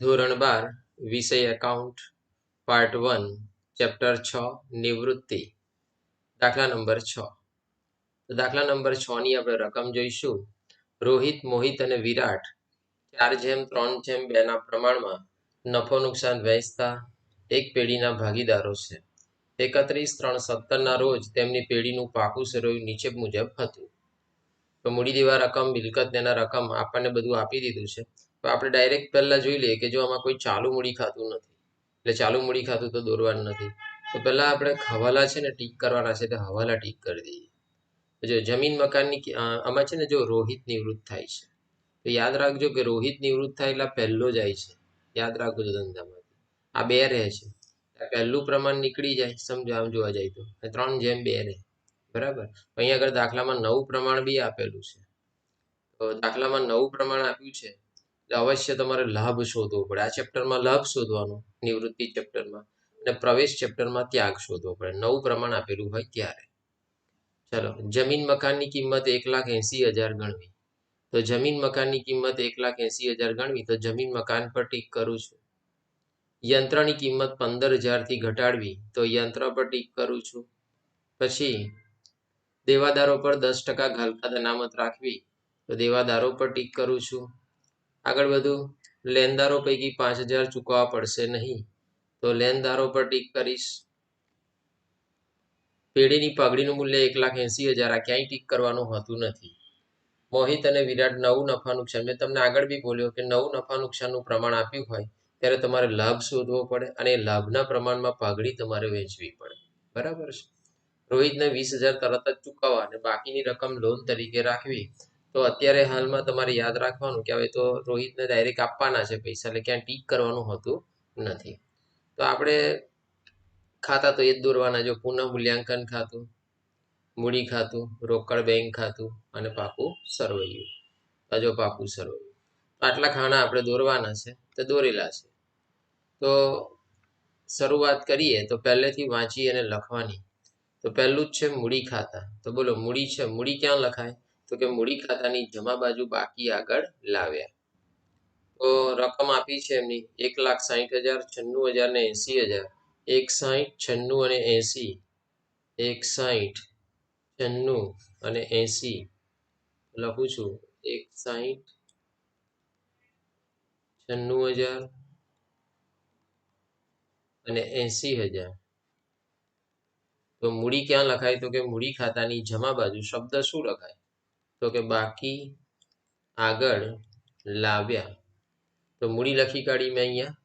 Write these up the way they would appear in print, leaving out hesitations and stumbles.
ધોરણ 12 વિષય account part 1 chapter 6 નિવૃત્તિ દાખલા નંબર 6 તો દાખલા નંબર 6 ની આપણે રકમ જોઈશું. રોહિત, મોહિત અને વિરાટ 4:3:2 ના પ્રમાણમાં નફો નુકસાન વહેંચતા એક પેઢીના ભાગીદારો છે. 31/3/17 ના રોજ તેમની પેઢીનું પાકું સરવૈયું નીચે મુજબ હતું. તો મૂડી દેવા રકમ, મિલકત એના રકમ આપણને બધું આપી દીધું છે. તો આપણે ડાયરેક્ટ પહેલા જોઈ લઈએ કે જો આમાં કોઈ ચાલુ મૂડી ખાતું નથી, એટલે ચાલુ મૂડી ખાતું તો દોરવાનું નથી. તો પહેલા આપણે હવાલા છે ને ટીક કરવાના છે, તો હવાલા ટીક કરી દઈએ. જો જમીન મકાનની આમાં છે ને, જો રોહિત નિવૃત્ત થાય છે તો યાદ રાખજો કે રોહિત નિવૃત્ત થાય એટલે પહેલો જાય છે. યાદ રાખજો ધંધામાંથી આ 2 રહે છે. પહેલું પ્રમાણ નીકળી જાય, સમજો આમ જોવા જાય તો 3:2 રહે. બરાબર. અહીંયા આગળ દાખલામાં 9 પ્રમાણ બી આપેલું છે. તો દાખલામાં 9 પ્રમાણ આપ્યું છે એટલે અવશ્ય તમારે લાભ શોધવો પડે. આ ચેપ્ટરમાં લાભ શોધવાનો, નિવૃત્તિ ચેપ્ટરમાં, અને પ્રવેશ ચેપ્ટરમાં ત્યાગ શોધવો પડે. 9 પ્રમાણ આપેલું હોય ત્યારે. ચલો, જમીન મકાનની કિંમત 1,80,000 ગણવી. તો જમીન મકાનની કિંમત 1,80,000 ગણવી. તો જમીન મકાન પર ટીક કરું છું. યંત્રની કિંમત 15,000 થી ઘટાડવી. તો યંત્ર પર ટીક કરું છું. પછી દેવાદારો પર 10% ઘાલતા અનામત રાખવી. તો દેવાદારો પર ટીક કરું છું. આગળ વધુ, લેણદારો પૈકી 5,000 ચૂકવવા પડશે નહીં. તો લેણદારો પર ટીક કરીશ. પેઢીની પગડીનું મૂલ્ય 1,80,000. આ ક્યાંય ટીક કરવાનું હોતું નથી. મોહિત અને વિરાટ નવું નફા નુકસાન, મેં તમને આગળ બી બોલ્યો કે નવું નફા નુકસાનનું પ્રમાણ આપ્યું હોય ત્યારે તમારે લાભ શોધવો પડે અને લાભના પ્રમાણમાં પાઘડી તમારે વહેંચવી પડે. બરાબર છે. રોહિતને 20,000 તરત જ ચૂકવવા અને બાકીની રકમ લોન તરીકે રાખવી. તો અત્યારે હાલમાં તમારે યાદ રાખવાનું કે હવે તો રોહિતને ડાયરેક્ટ આપવાના છે પૈસા, એટલે ક્યાં ટીક કરવાનું હોતું નથી. તો આપણે ખાતા તો એ જ દોરવાના. જો પુનઃ મૂલ્યાંકન ખાતું, મૂડી ખાતું, રોકડ બેંક ખાતું અને પાકું સરવૈયું. જો પાકું સરવૈયું, આટલા ખાના આપણે દોરવાના છે, તો દોરેલા છે. તો શરૂઆત કરીએ તો પહેલેથી વાંચી અને લખવાની. તો પહેલું જ છે મૂડી ખાતા. તો બોલો મૂડી છે, મૂડી ક્યાં લખાય? તો કે મૂડી ખાતાની જમા બાજુ બાકી આગળ લાવ્યા. તો રકમ આપી છે એમની 1,60,000, 96,000 ને 80,000. 1,60,000, 96 અને 80. 1,60,000, 96 અને 80 લખું છું. 1,60,000, 96,000 અને 80,000. તો મૂડી ક્યાં લખાય? તો કે મૂડી ખાતાની જમા બાજુ શબ્દ શું લખાય? તો કે બાકી આગળ લાવ્યા. તો મૂડી લખી કાઢી મેં અહીંયા.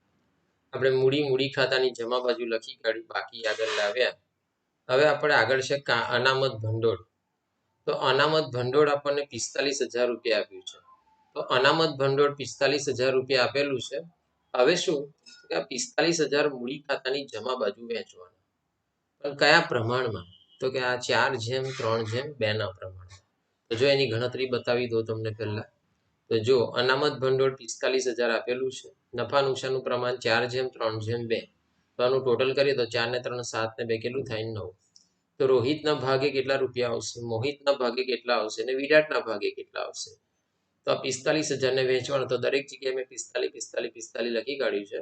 આપણે મૂડી ખાતાની જમા બાજુ લખી કાઢી, બાકી આગળ લાવ્યા. હવે આપણે આગળ છે અનામત ભંડોળ. તો અનામત ભંડોળ આપણને 45,000 રૂપિયા આપ્યું છે. તો અનામત ભંડોળ 45,000 રૂપિયા આપેલું છે. હવે શું કે આ 45,000 મૂડી ખાતાની જમા બાજુ વહેંચવાના. પણ કયા પ્રમાણમાં? તો કે આ 4:3:2 ના પ્રમાણમાં. તો જો એની ગણતરી બતાવી દો તમને પહેલા. તો જો અનામત ભંડોળ 45,000 આપેલું છે, નફા નુકસાનનું પ્રમાણ 4:3:2. તો આનું ટોટલ કરીએ તો 4 ને 3 7 ને 2 કેટલું થાય? 9. તો રોહિતના ભાગે કેટલા રૂપિયા આવશે? મોહિતના ભાગે કેટલા આવશે? અને વિરાટના ભાગે કેટલા આવશે? તો આ 45,000 ને વેચવાનું. તો દરેક જગ્યાએ મેં 45 લખી કાઢ્યું છે.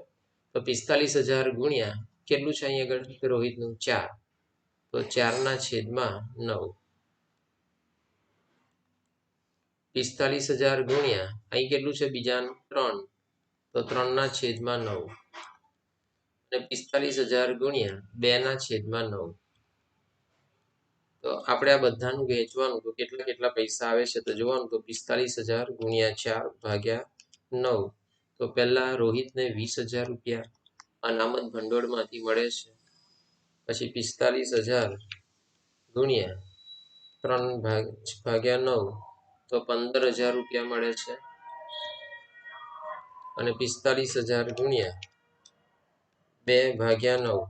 તો 45,000 ગુણ્યા કેટલું છે અહીં આગળ રોહિતનું? 4. તો 4/9. 45,000 ગુણ્યા અહીં કેટલું છે બીજાનું? 3. તો 3/9. અને 45,000 ગુણ્યા 2/9. તો આપણે આ બધાનું વેચવાનું. તો કેટલા પૈસા આવે છે તો જોવાનું. તો 45,000 ગુણ્યા 4 ભાગ્યા 9. તો પહેલા રોહિતને 20,000 રૂપિયા અનામત ભંડોળમાંથી મળે છે. પછી 45,000 ગુણ્યા 3/9. તો 15,000 રૂપિયા મળે છે. અને 45,000 ગુણ્યા 2/9.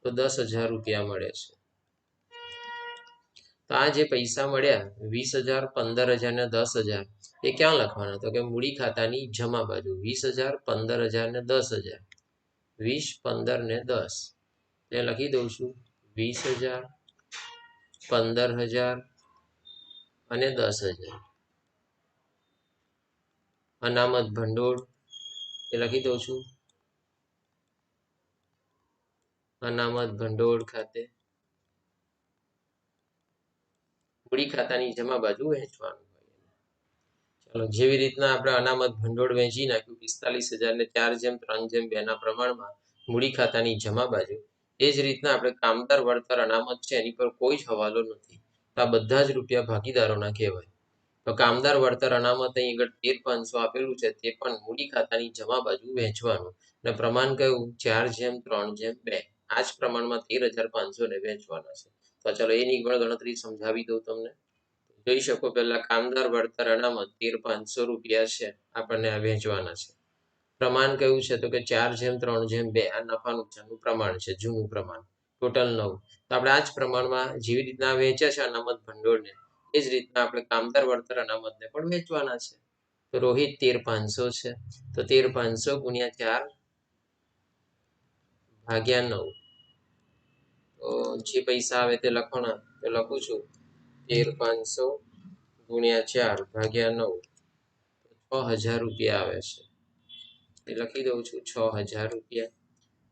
તો 10,000 રૂપિયા મળે છે. તો આ જે પૈસા મળ્યા 20,000, 15,000 ને 10,000 એ ક્યાં લખવાના? તો કે મૂડી ખાતાની જમા બાજુ. 20,000, 15,000 ને 10,000. 20, 15 ને 10 એ લખી દઉં છું. 20,000, 15,000 અને 10,000. અનામત ભંડોળ એ લખી દઉં છું અનામત ભંડોળ ખાતે મૂડી ખાતાની જમા બાજુ વહેંચવાનું. ચાલો, જેવી રીતના આપણે અનામત ભંડોળ વહેંચી નાખ્યું 45,000 ને 4:3:2 ના પ્રમાણમાં મૂડી ખાતાની જમા બાજુ, એ જ રીતના આપણે કામદાર વળતર અનામત છે એની પર કોઈ જ હવાલો નથી, તો આ બધા જ રૂપિયા ભાગીદારોના કહેવાય. તો કામદાર વળતર અનામત અહીં આગળ 13,500 આપેલું છે, તે પણ મૂડી ખાતાની જમા બાજુ વહેંચવાનું. અને પ્રમાણ કયું? 4:3:2. આ જ પ્રમાણમાં 13,500 ને વહેંચવાના છે. તો ચાલો એની પણ ગણતરી સમજાવી દઉં તમને. જોઈ શકો, પહેલા કામદાર વળતર અનામત 13,500 રૂપિયા છે, આપણને આ વહેંચવાના છે. પ્રમાણ કયું છે? તો કે 4:3:2. આ નફા નુકસાનનું પ્રમાણ છે, જૂનું પ્રમાણ. ટોટલ 9. તો આપણે આ જ પ્રમાણમાં જેવી રીતના વેચ્યા છે અનામત ભંડોળને, એ જ રીતના આપણે કામદાર વળતર અનામતને પણ વેચવાના છે. તો રોહિત 13,500 છે, તો 13,500 ગુણ્યા 4 ભાગ્યા 9. તો જે પૈસા આવે તે લખવાના, તો લખું છું 13,500 ગુણ્યા 4 ભાગ્યા 9. 6,000 રૂપિયા આવે છે. એ લખી દઉં છું 6,000 રૂપિયા.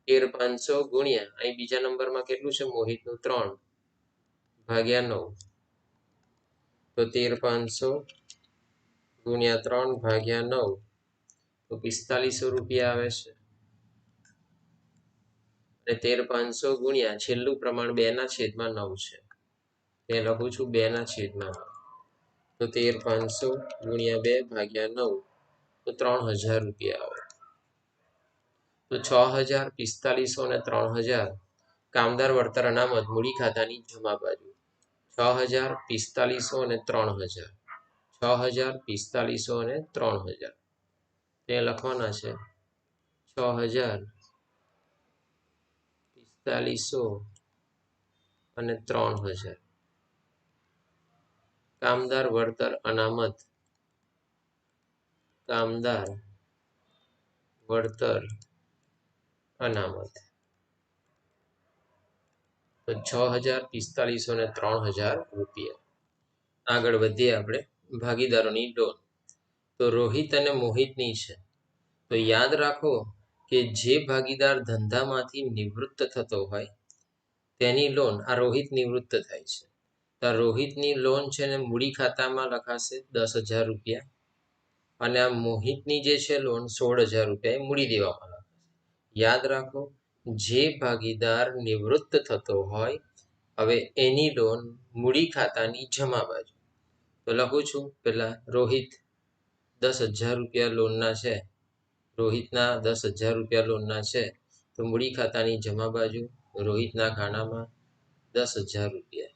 13,500 ગુણ્યા અહીં બીજા નંબરમાં કેટલું છે મોહિતનું? 3 ભાગ્યા 9. તો 13,500 ગુણ્યા 3 ભાગ્યા 9, તો 4,500 રૂપિયા આવે છે. અને 13,500 ગુણ્યા છેલ્લું પ્રમાણ 2/9 છે, તે લખું છું 2/9. તો 13,500 ગુણ્યા 2 ભાગ્યા 9, તો 3,000 રૂપિયા આવે. તો 6,000, 4,500 અને 3,000 કામદાર વળતર અનામત મૂડી ખાતાની જમા બાજુ. 6,000, 4,500 અને 3,000. 6,000, 4,500 અને 3,000 તે લખવાના છે. 6,000, 4,500 અને 3,000 કામદાર વળતર અનામત. કામદાર વળતર અનામત. તો 6,000, 4,500 અને 3,000 રૂપિયા. આગળ વધીએ આપણે ભાગીદારોની લોન. તો રોહિત અને મોહિતની છે. તો યાદ રાખો કે જે ભાગીદાર ધંધામાંથી નિવૃત્ત થતો હોય તેની લોન, આ રોહિત નિવૃત્ત થાય છે, તો રોહિતની લોન છે ને મૂડી ખાતામાં લખાશે 10,000 રૂપિયા, અને આ મોહિતની જે છે લોન 16,000 રૂપિયા એ મૂડી દેવામાં લખાશે. યાદ રાખો, જે ભાગીદાર નિવૃત્ત થતો હોય, હવે એની લોન મૂડી ખાતાની જમા બાજુ. તો લખું છું પેલા રોહિત 10,000 રૂપિયા લોનના છે, રોહિતના 10,000 રૂપિયા લોનના છે, તો મૂડી ખાતાની જમા બાજુ રોહિતના ખાનામાં 10,000 રૂપિયા.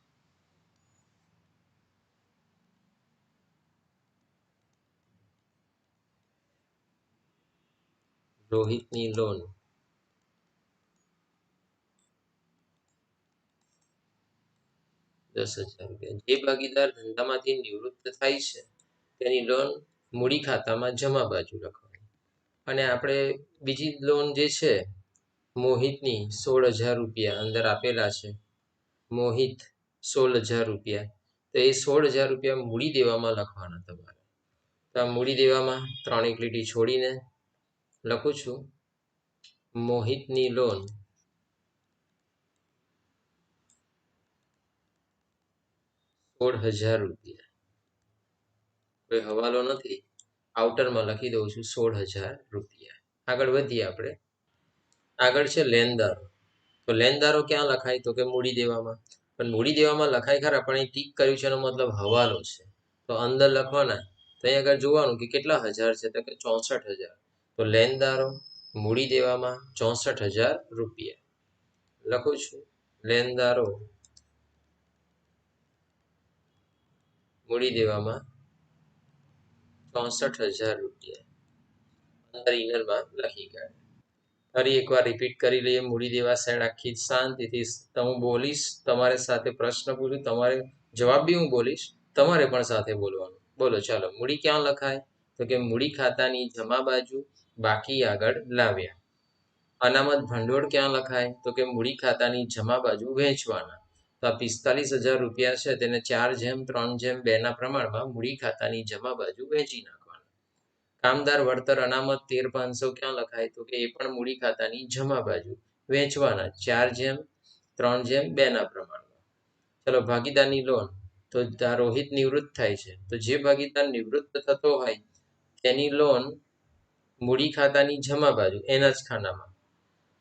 રોહિતની લોન 10,000 રૂપિયા. જે ભાગીદાર ધંધામાંથી નિવૃત્ત થાય છે તેની લોન મૂડી ખાતામાં જમા બાજુ લખવાની. અને આપણે બીજી લોન જે છે મોહિતની 16,000 રૂપિયા અંદર આપેલા છે. મોહિત 16,000 રૂપિયા, તો એ 16,000 રૂપિયા મૂડી દેવામાં લખવાના તમારે. તો આ મૂડી દેવામાં 3 એક લીટી છોડીને લખું છું મોહિતની લોન 16,000 રૂપિયા. કોઈ હવાલો નથી, આઉટરમાં લખી દઉં છું 16,000 રૂપિયા. આગળ વધીએ આપણે. આગળ છે લેણદારો. તો લેણદારો ક્યાં લખાય? તો કે મૂડી દેવામાં. પણ મૂડી દેવામાં લખાય ખરા, પણ અહીં ટીક કર્યું છે એનો મતલબ હવાલો છે, તો અંદર લખવાના. તો અહીં આગળ જોવાનું કે કેટલા હજાર છે, તો કે 64,000. તો લેણદારો મૂડી દેવામાં 64,000 રૂપિયા. લખું છું લેણદારો મૂડી દેવામાં 64,000 રૂપિયા અંદર ઇનરમાં લખી કાઢે. ફરી એકવાર રિપીટ કરી લઈએ. મૂડી દેવા સાઈડ આખી શાંતિથી હું બોલીશ, તમારે સાથે પ્રશ્ન પૂછું, તમારે જવાબ બી હું બોલીશ, તમારે પણ સાથે બોલવાનું. બોલો ચાલો. મૂડી ક્યાં લખાય? તો કે મૂડી ખાતાની જમા બાજુ બાકી આગળ લાવ્યા. અનામત ભંડોળ ક્યાં લખાય? તો કે મૂડી ખાતાની જમા બાજુ વહેંચવાના. તો આ 45,000 રૂપિયા છે તેને 4:3:2 ના પ્રમાણમાં મૂડી ખાતાની જમા બાજુ વહેંચી નાખવાના. કામદાર વળતર અનામત 13,500 ક્યાં લખાય? તો કે એ પણ મૂડી ખાતાની જમા બાજુ વેચવાના 4:3:2 ના પ્રમાણમાં. ચલો ભાગીદારની લોન. તો રોહિત નિવૃત્ત થાય છે, તો જે ભાગીદાર નિવૃત્ત થતો હોય તેની લોન મૂડી ખાતાની જમા બાજુ એના જ ખાનામાં,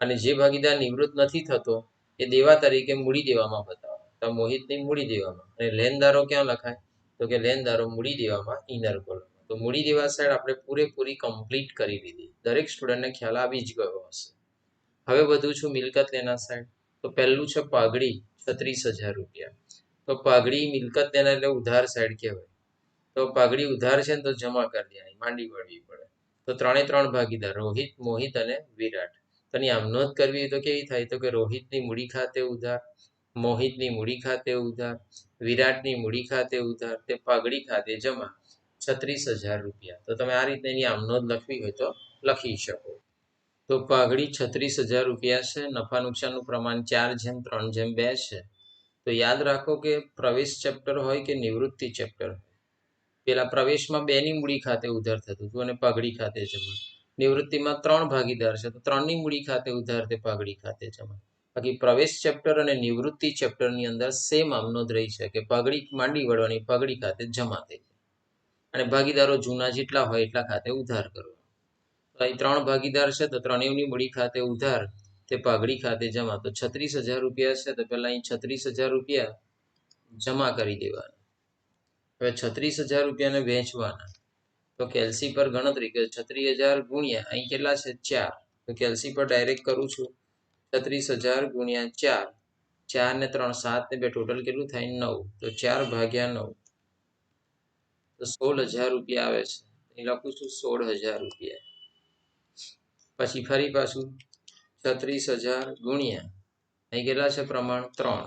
અને જે ભાગીદાર નિવૃત્ત નથી થતો એ દેવા તરીકે મૂડી દેવામાં બતાવે, તો મોહિતની મૂડી દેવામાં. અને લેનદારો ક્યાં લખાય? તો કે લેનદારો મૂડી દેવામાં ઇનર કોલમ. તો મૂડી દેવા સાઈડ આપણે પૂરેપૂરી કમ્પ્લીટ કરી લીધી. દરેક સ્ટુડન્ટને ખ્યાલ આવી જ ગયો હશે. હવે બધું છું મિલકત લેના સાઈડ. તો પહેલું છે પાઘડી 36,000 રૂપિયા. તો પાઘડી મિલકત લેના એટલે ઉધાર સાઈડ કહેવાય. તો પાઘડી ઉધાર છે ને તો જમા કરી દેવાની, માંડી વળવી પડે. તો 3 ભાગીદાર રોહિત, મોહિત અને વિરાટ. તો એની આમ નોંધ કરવી તો કેવી થાય? તો કે રોહિતની મૂડી ખાતે ઉધાર, મોહિતની મૂડી ખાતે ઉધાર, વિરાટની મૂડી ખાતે ઉધાર, તે પાઘડી ખાતે જમા 36,000 રૂપિયા. તો તમે આ રીતે એની આમ નોંધ લખવી હોય તો લખી શકો. તો પાઘડી 36,000 રૂપિયા છે. નફા નુકસાનનું પ્રમાણ 4:3:2 છે. તો યાદ રાખો કે પ્રવેશ ચેપ્ટર હોય કે નિવૃત્તિ ચેપ્ટર હોય, પેલા પ્રવેશમાં 2ની મૂડી ખાતે ઉધાર થતું હતું અને પાઘડી ખાતે જમા. નિવૃત્તિમાં 3 ભાગીદાર છે તો 3ની મૂડી ખાતે ઉધાર તે પાઘડી ખાતે જમા. બાકી પ્રવેશ ચેપ્ટર અને નિવૃત્તિ ચેપ્ટરની અંદર સેમ આમ નોંધ રહી છે કે પાઘડી માંડી વળવાની, પાઘડી ખાતે જમા થઈ જાય, અને ભાગીદારો જૂના જેટલા હોય એટલા ખાતે ઉધાર કરવાનો. અહીં 3 ભાગીદાર છે તો ત્રણેયની મૂડી ખાતે ઉધાર તે પાઘડી ખાતે જમા. તો 36,000 રૂપિયા છે તો પહેલા અહીં 36,000 રૂપિયા જમા કરી દેવાના. હવે 36,000 રૂપિયાને વેચવાના. તો કેલ્સી પર ગણતરી કે 36,000 ગુણ્યા અહીં કેટલા છે 4. તો કેલ્સી પર ડાયરેક્ટ કરું છું. 36,000 ગુણ્યા 4, 4 ને 3 7 ને 2 ટોટલ કેટલું થાય 9. તો 4/9, તો 16,000 રૂપિયા આવે છે. અહીં લખું છું 16,000 રૂપિયા. પછી ફરી પાછું 36,000 ગુણ્યા અહીં કેટલા છે પ્રમાણ 3,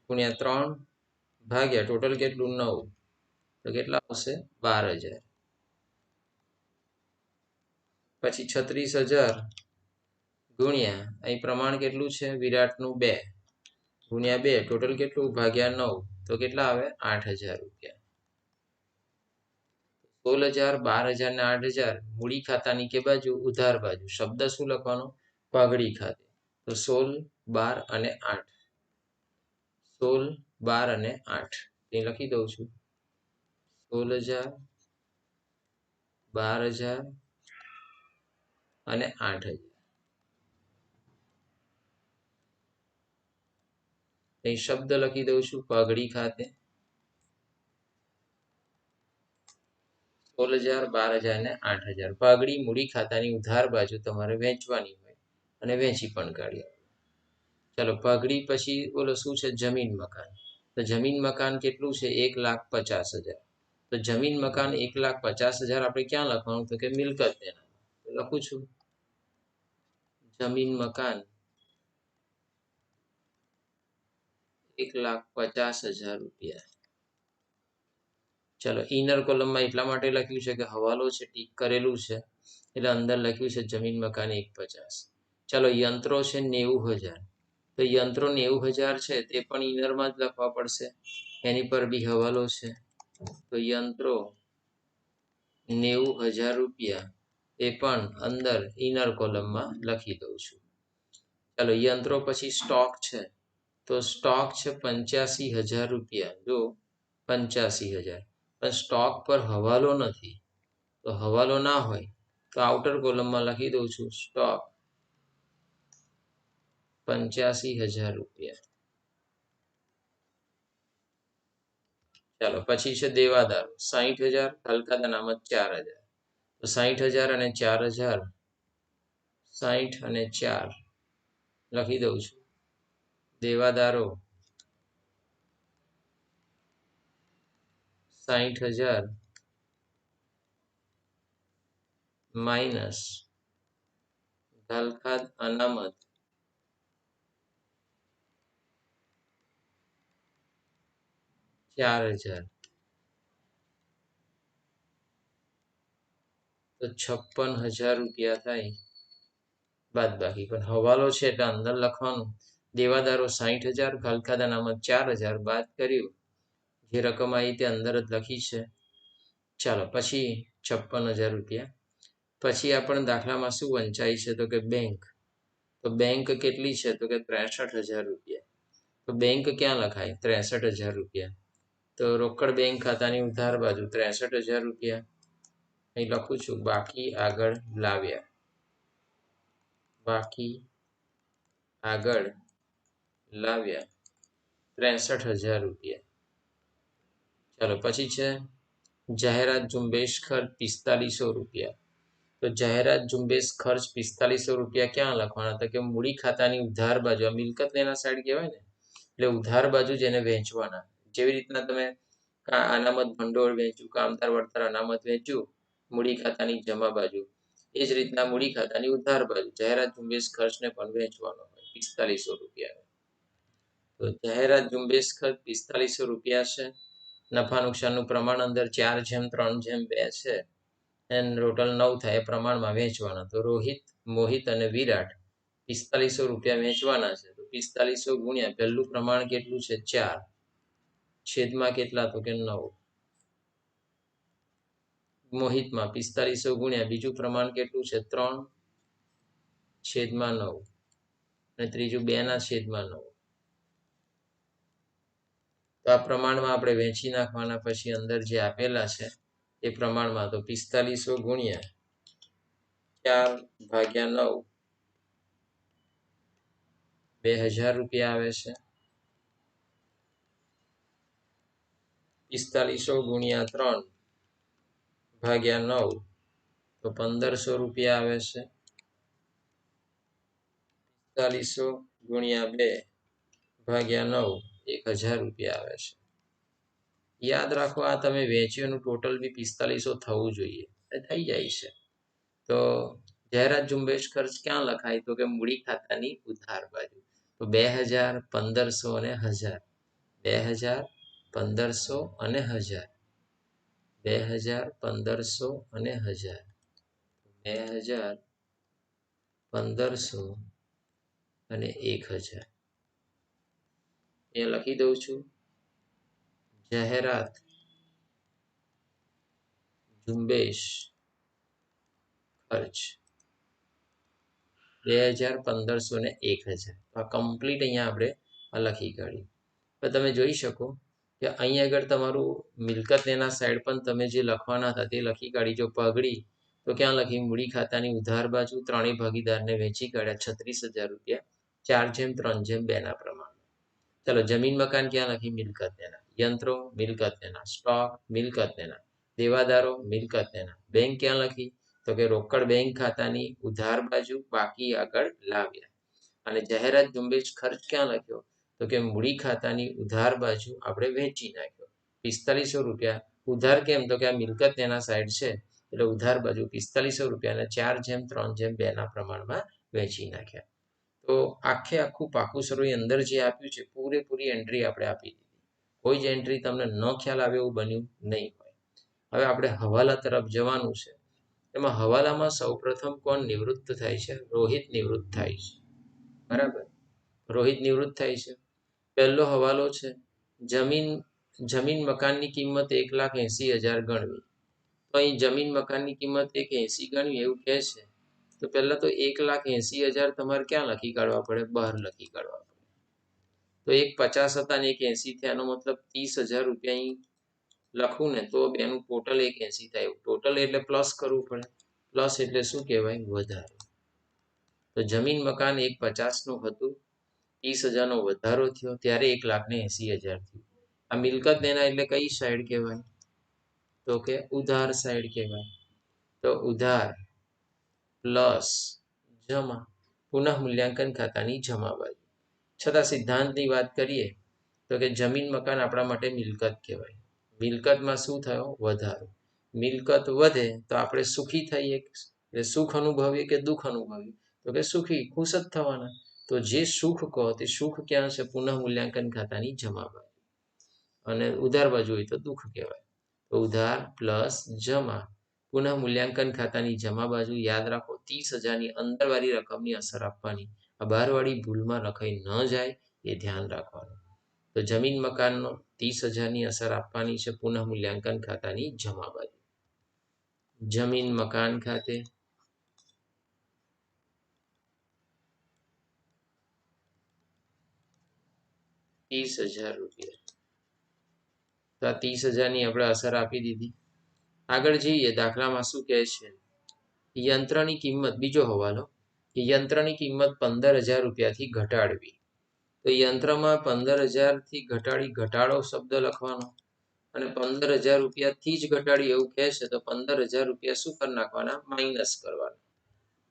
ગુણ્યા 3 ભાગ્યા ટોટલ કેટલું 9. તો કેટલા આવશે 12,000. પછી 36,000 ગુણ્યા અહીં પ્રમાણ કેટલું છે વિરાટનું 2, ગુણ્યા 2 ટોટલ કેટલું ભાગ્યા 9. તો કેટલા આવે 8,000 રૂપિયા. 16,000, 12,000 ને 8,000 મૂડી ખાતાની કે બાજુ ઉધાર બાજુ. શબ્દ શું લખવાનો? પાઘડી ખાતે. તો 16, 12 અને 8. 16, 12 અને 8 અહીં લખી દઉં છું. 16,000, 12,000 અને 8,000. અહીં શબ્દ લખી દઉં છું પાઘડી ખાતે. 16,000, 12,000 અને 8,000 પાઘડી મૂડી ખાતાની ઉધાર બાજુ તમારે વેચવાની હોય અને વેચી પણ કાઢી. ચાલો પાઘડી પછી બોલો શું છે જમીન મકાન. તો જમીન મકાન કેટલું છે 1,50,000. તો જમીન મકાન 1,50,000 આપણે ક્યાં લખવાનું? તો કે મિલકત તેના. લખું છું જમીન મકાન 1,50,000 રૂપિયા. ચલો ઇનર કોલમમાં એટલા માટે લખ્યું છે કે હવાલો છે ટીક કરેલું છે એટલે અંદર લખ્યું છે જમીન મકાન 1,50,000. ચલો યંત્રો છે 90,000. તો યંત્રો 90,000 છે તે પણ ઇનરમાં જ લખવા પડશે, એની પર બી હવાલો છે. તો યંત્રો 90,000 રૂપિયા એ પણ અંદર ઇનર કોલમમાં લખી દઉં છું. ચાલો યંત્રો પછી સ્ટોક છે. તો સ્ટોક છે 85,000 રૂપિયા. જો 85,000, પણ સ્ટોક પર હવાલો નથી. તો હવાલો ના હોય તો આઉટર કોલમમાં લખી દઉં છું સ્ટોક 85,000 રૂપિયા. ચાલો પછી છે દેવાદાર 60,000, હલકા અનામત 4,000. તો 60,000 અને 4,000, 60 અને 4 લખી દઉં છું. દેવાદારો 60,000 માઇનસ હલકા અનામત 4,000. તો 56,000 રૂપિયા થાય બાદ બાકી. પણ હવાલો છે એટલે અંદર લખવાનું. દેવાદારો 60,000, હલકા અનામત 4,000 બાદ કર્યું જે રકમ આવી તે અંદર જ લખી છે ચાલો પછી 56,000 રૂપિયા. પછી આપણને દાખલામાં શું વંચાય છે તો કે બેંક. તો બેંક કેટલી છે તો કે 63,000 રૂપિયા. તો બેંક ક્યાં લખાય? 63,000 રૂપિયા. તો રોકડ બેંક ખાતાની ઉધાર બાજુ 63,000 રૂપિયા. અહીં લખું છું બાકી આગળ લાવ્યા. બાકી આગળ લાવ્યા 63,000 રૂપિયા. ચાલો પછી છે જાહેરાત ઝુંબેશ ખર્ચ 4500 રૂપિયા. તો જાહેરાત ઝુંબેશ ખર્ચ 4500 રૂપિયા ક્યાં લખવાના? તો કે મૂડી ખાતાની ઉધાર બાજુ, આ મિલકત લેના સાઈડ કહેવાય ને, એટલે ઉધાર બાજુ જ એને વેચવાના. જેવી રીતના તમે અનામત ભંડોળ વેચ્યું, કામદાર વળતર અનામત વેચ્યું મૂડી ખાતાની જમા બાજુ, એ જ રીતના મૂડી ખાતાની ઉધાર બાજુ જાહેરાત ઝુંબેશ ખર્ચને પણ વેચવાનો હોય 4500 રૂપિયા. તો જાહેરાત ઝુંબેશ ખર્ચ 4500 રૂપિયા છે. નફા નુકસાનનું પ્રમાણ અંદર 4:3:2 છે. એન ટોટલ 9 થાય એ પ્રમાણમાં વેચવાના. તો રોહિત, મોહિત અને વિરાટ 4500 રૂપિયા વેચવાના છે. તો 4500 ગુણ્યા પહેલું પ્રમાણ કેટલું છે? 4 છેદમાં કેટલા તો કે 9. મોહિતમાં 4500 ગુણ્યા બીજું પ્રમાણ કેટલું છે? 3 છેદમાં 9 અને ત્રીજું 2/9. તો આ પ્રમાણમાં આપણે વેચી નાખવાના. પછી અંદર જે આપેલા છે એ પ્રમાણમાં. તો 4500 ગુણ્યા 4/9 2000 રૂપિયા આવે છે. 4500 ગુણ્યા 3/9 તો 1500 રૂપિયા આવે છે. 4500 ગુણ્યા 2/9 1000 રૂપિયા આવે છે. યાદ રાખો આ તમે વેચ્યુંનું ટોટલ બી 4500 થવું જોઈએ. થઈ જાય છે. તો જાહેરાત ઝુંબેશ ખર્ચ ક્યાં લખાય? તો કે મૂડી ખાતાની ઉધાર બાજુ. તો 2000, 1500 અને 1000. 2000, 1500 અને 1000. 2000, 1500 અને 1000. 2000, 1500 અને 1000. અહીંયા લખી દઉં છું જાહેરાત ઝુંબેશ ખર્ચ 2000, 1500 ને 1000. આ કમ્પ્લીટ અહીંયા આપણે લખી કાઢ્યું. તો તમે જોઈ શકો કે અહીં આગળ તમારું મિલકત એના સાઈડ પણ તમે જે લખવાના હતા તે લખી કાઢી. જો પગડી તો ક્યાં લખી? મૂડી ખાતાની ઉધાર બાજુ ત્રણેય ભાગીદારને વેચી કાઢ્યા 36,000 રૂપિયા 4:3:2 ના પ્રમાણે. ચલો જમીન મકાન ક્યાં લખી? મિલકત લેના. યંત્રો મિલકત લેના. સ્ટોક મિલકત લેના. દેવાદારો મિલકત લેના. બેંક ક્યાં લખી? તો કે રોકડ બેંક ખાતાની ઉધાર બાજુ બાકી આગળ લાવ્યા. અને જાહેરાત ઝુંબેશ ખર્ચ ક્યાં લખ્યો? તો કે મૂડી ખાતાની ઉધાર બાજુ આપણે વેચી નાખ્યો 4500 રૂપિયા. ઉધાર કેમ? તો કે આ મિલકત તેના સાઈડ છે એટલે ઉધાર બાજુ 4500 રૂપિયાને 4:3:2 ના પ્રમાણમાં વેચી નાખ્યા. તો આખું પાકું સ્વરૂપ અંદર જે આપ્યું છે પૂરેપૂરી એન્ટ્રી આપણે આપી દીધી. કોઈ જ એન્ટ્રી તમને ન ખ્યાલ આવે એવું બન્યું નહીં હોય. હવે આપણે હવાલા તરફ જવાનું છે. એમાં હવાલામાં સૌપ્રથમ કોણ નિવૃત્ત થાય છે? રોહિત નિવૃત્ત થાય છે. બરાબર, રોહિત નિવૃત્ત થાય છે. પહેલો હવાલો છે જમીન મકાનની કિંમત 1,80,000 ગણવી. તો અહીં જમીન મકાનની કિંમત 1,80 ગણવી એવું કહે છે. તો પહેલા તો 1,80,000 તમારે ક્યાં લખી કાઢવા પડે? બહાર લખી કાઢવા પડે. તો 1,50 હતા ને 1,80 થયા, એનો મતલબ 30,000 રૂપિયા અહીં લખું ને તો એનું ટોટલ 1,80 થાય. ટોટલ એટલે પ્લસ કરવું પડે. પ્લસ એટલે શું કહેવાય? વધારો. તો જમીન મકાન 1,50 હતું, 30,000 નો વધારો થયો ત્યારે 1,80,000 થયું. આ મિલકત લેના એટલે કઈ સાઈડ કહેવાય? તો કે ઉધાર સાઈડ કહેવાય. તો ઉધાર પ્લસ જમા પુનઃ મૂલ્યાંકન ખાતાની જમા બાજુ. છતાં સિદ્ધાંતની વાત કરીએ તો કે જમીન મકાન આપણા માટે મિલકત કહેવાય. મિલકતમાં શું થયો? વધારો. મિલકત વધે તો આપણે સુખી થઈએ. એટલે સુખ અનુભવીએ કે દુઃખ અનુભવીએ? તો કે સુખી, ખુશ જ થવાના. તો જે સુખ કહો તે સુખ ક્યાં છે? પુનઃ મૂલ્યાંકન ખાતાની જમા બાજુ. અને ઉધાર બાજુ હોય તો દુઃખ કહેવાય. તો ઉધાર પ્લસ જમા પુનઃ મૂલ્યાંકન ખાતાની જમા બાજુ. યાદ રાખો 30,000ની અંદરવાળી રકમની અસર આપવાની. આ બહારવાળી ભૂલમાં લખાઈ ન જાય એ ધ્યાન રાખવાનું. તો જમીન મકાનનો 30,000ની અસર આપવાની છે પુનઃ મૂલ્યાંકન ખાતાની જમા બાજુ. જમીન મકાન ખાતે 30,000 રૂપિયા. તો આ 30,000ની આપણે અસર આપી દીધી. આગળ જઈએ દાખલામાં શું કહે છે, યંત્રની કિંમત, બીજો હવાલો, યંત્રની કિંમત 15,000 રૂપિયાથી ઘટાડવી. તો યંત્રમાં 15,000થી ઘટાડી ઘટાડો શબ્દ લખવાનો, અને 15,000 રૂપિયાથી જ ઘટાડી એવું કહે છે તો 15,000 રૂપિયા શું કરી નાખવાના, માઇનસ કરવાના.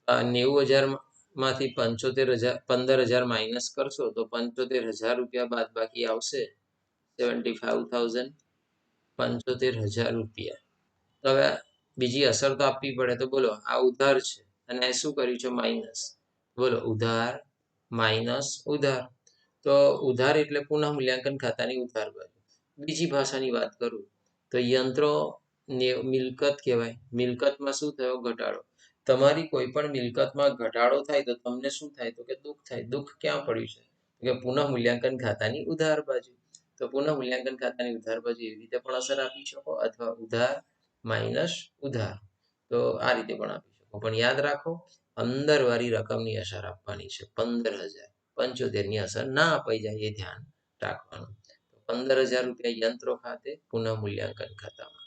90,000માંથી 15,000 માઇનસ કરશો તો 75,000 રૂપિયા બાદ બાકી આવશે. 75,000, 75,000 રૂપિયા. તો હવે બીજી અસર તો આપવી પડે. તો બોલો આ ઉધાર છે અને શું કર્યું છે, માઇનસ. બોલો ઉધાર માઇનસ ઉધાર. તો ઉધાર એટલે પુનઃ મૂલ્યાંકન ખાતાની ઉધાર બાજુ. બીજી ભાષાની વાત કરું તો યંત્રો મિલકત કહેવાય. મિલકતમાં શું થયો, ઘટાડો. તમારી કોઈ પણ મિલકતમાં ઘટાડો થાય તો તમને શું થાય, તો કે દુઃખ થાય. દુઃખ ક્યાં પડ્યું છે, કે પુનઃ મૂલ્યાંકન ખાતાની ઉધાર બાજુ. તો પુનઃ મૂલ્યાંકન ખાતાની ઉધાર બાજુ એવી રીતે પણ અસર આપી શકો, અથવા ઉધાર માઇનસ ઉધાર, તો આ રીતે પણ આપી શકો. પણ યાદ રાખો, અંદરવાળી રકમની અસર આપવાની છે. 15,000, 75ની અસર ના અપાઈ જાય એ ધ્યાન રાખવાનું. 15,000 રૂપિયા યંત્રો ખાતે પુનઃ મૂલ્યાંકન ખાતામાં.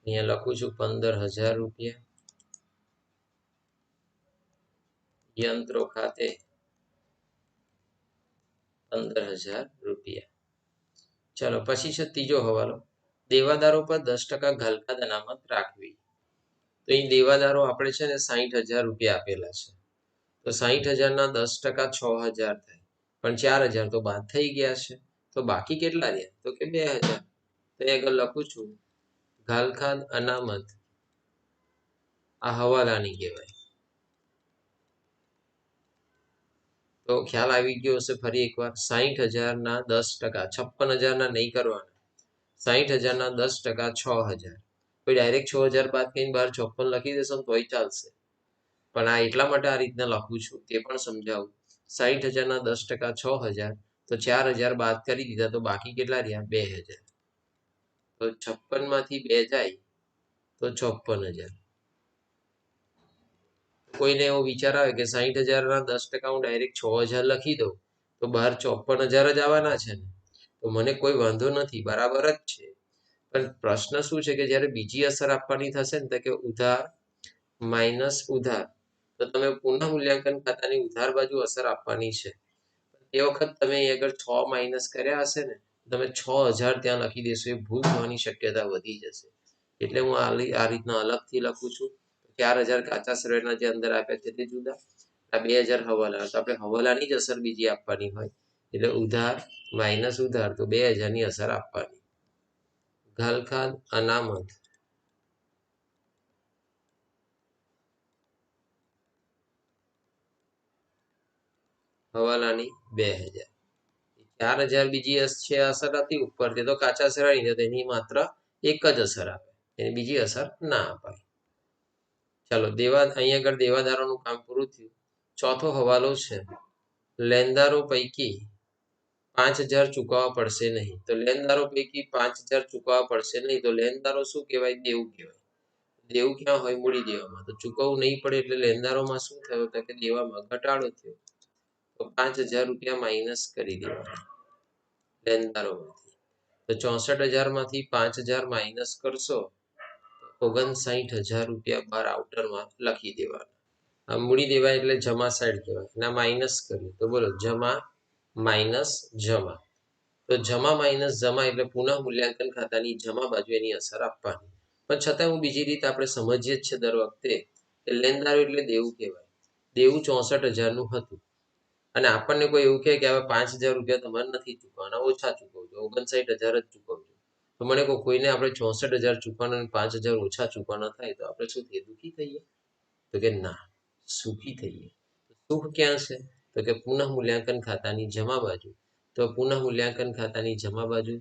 અહીંયા લખું છું 15,000 રૂપિયા યંત્રો ખાતે 15,000 રૂપિયા. ચાલો પછી છે ત્રીજો હવાલો, દેવાદારો પર 10% ઘાલખાદ અનામત રાખવી. તો અહીં દેવાદારો આપણે છે ને 60,000 રૂપિયા આપેલા છે. તો 60,000ના 10% 6,000 થાય, પણ 4,000 તો બાદ થઈ ગયા છે. તો બાકી કેટલા રહ્યા, તો કે 2,000. તો એ આગળ લખું છું ઘાલખાદ અનામત, આ હવાલાની કહેવાય. તો ખ્યાલ આવી ગયો હશે. ફરી એકવાર 60,000ના 10%, 56,000ના નહીં કરવાના, 60,000ના 10% 6,000. કોઈ ડાયરેક્ટ 6,000 બાદ કરીને બહાર 56 લખી દેશો તોય ચાલશે, પણ આ એટલા માટે આ રીતના લખું છું તે પણ સમજાવું. 60,000ના 10% 6,000, તો 4,000 બાદ કરી દીધા તો બાકી કેટલા રહ્યા, 2,000. તો 56માંથી 2 જાય તો 54,000. કોઈને એવો વિચાર આવે કે 60,000ના 10% હું ડાયરેક્ટ 6,000 લખી દઉં તો બહાર 54,000 જ આવવાના છે ને, તો મને કોઈ વાંધો નથી, બરાબર જ છે. પણ પ્રશ્ન શું છે કે જ્યારે બીજી અસર આપવાની થશે ને, તો કે ઉધાર માઇનસ ઉધાર, તો તમે પુનઃ મૂલ્યાંકન ખાતાની ઉધાર બાજુ અસર આપવાની છે. એ વખત તમે અહીં આગળ 6 માઇનસ કર્યા હશે ને, તમે 6,000 ત્યાં લખી દેશો, એ ભૂલ થવાની શક્યતા વધી જશે. એટલે હું આ રીતના અલગથી લખું છું. 4,000 કાચા સર્વેના જે અંદર આપ્યા છે તે જુદા, આ 2,000 હવાલા. તો આપણે હવાલાની જ અસર બીજી આપવાની હોય, એટલે ઉધાર માઇનસ ઉધાર, તો 2,000ની અસર આપવાની. ઘાલખાદ અનામત હવાલાની 2,000. 4,000 બીજી છે અસર હતી ઉપરથી, તો કાચા સરાની એની માત્ર એક જ અસર આપે, એની બીજી અસર ના અપાય. ચાલો અહીંયા આગળ દેવાદારોનું કામ પૂરું થયું. ચોથો હવાલો છે, લેણદારો પૈકી 5,000 ચૂકવવા પડશે નહીં. તો લેણદારો પૈકી 5,000 ચૂકવવા પડશે નહીં, તો લેણદારો શું કહેવાય, દેવું કહેવાય. દેવું ક્યાં હોય, મૂડી દેવામાં. તો ચૂકવવું નહીં પડે એટલે લેણદારોમાં શું થયું, તો કે દેવામાં ઘટાડો થયો. તો 5,000 રૂપિયા માઇનસ કરી દેવાના લેણદારોમાંથી. તો 64,000માંથી 5,000 માઇનસ કરશો તો 59,000 રૂપિયા બહાર આઉટરમાં લખી દેવાના. આ મૂડી દેવાય એટલે જમા સાઈડ કહેવાય. એના માઇનસ કરીએ તો બોલો જમા માઇનસ જમા. તો જમા માઇનસ જમા એટલે પુનઃ મૂલ્યાંકન ખાતાની જમા બાજુ એની અસર આપવાની. પણ છતાં હું બીજી રીતે આપણે સમજીએ જ છે દર વખતે કે લેણદારો એટલે દેવું કહેવાય. દેવું 64,000નું હતું અને આપણને કોઈ એવું કહે કે હવે 5,000 રૂપિયા તમારે નથી ચૂકવાના, ઓછા ચૂકવજો, 59,000 જ ચૂકવજો. તો મને કોઈને આપણે 64,000 ચૂકવાના અને 5,000 ઓછા ચૂકવાના થાય તો આપણે શું થઈએ, દુઃખી થઈએ? તો કે ના, સુખી થઈએ. સુખ ક્યાં છે, તો કે પુનઃ મૂલ્યાંકન ખાતાની જમા બાજુ. તો પુનઃ મૂલ્યાંકન ખાતાની જમા બાજુ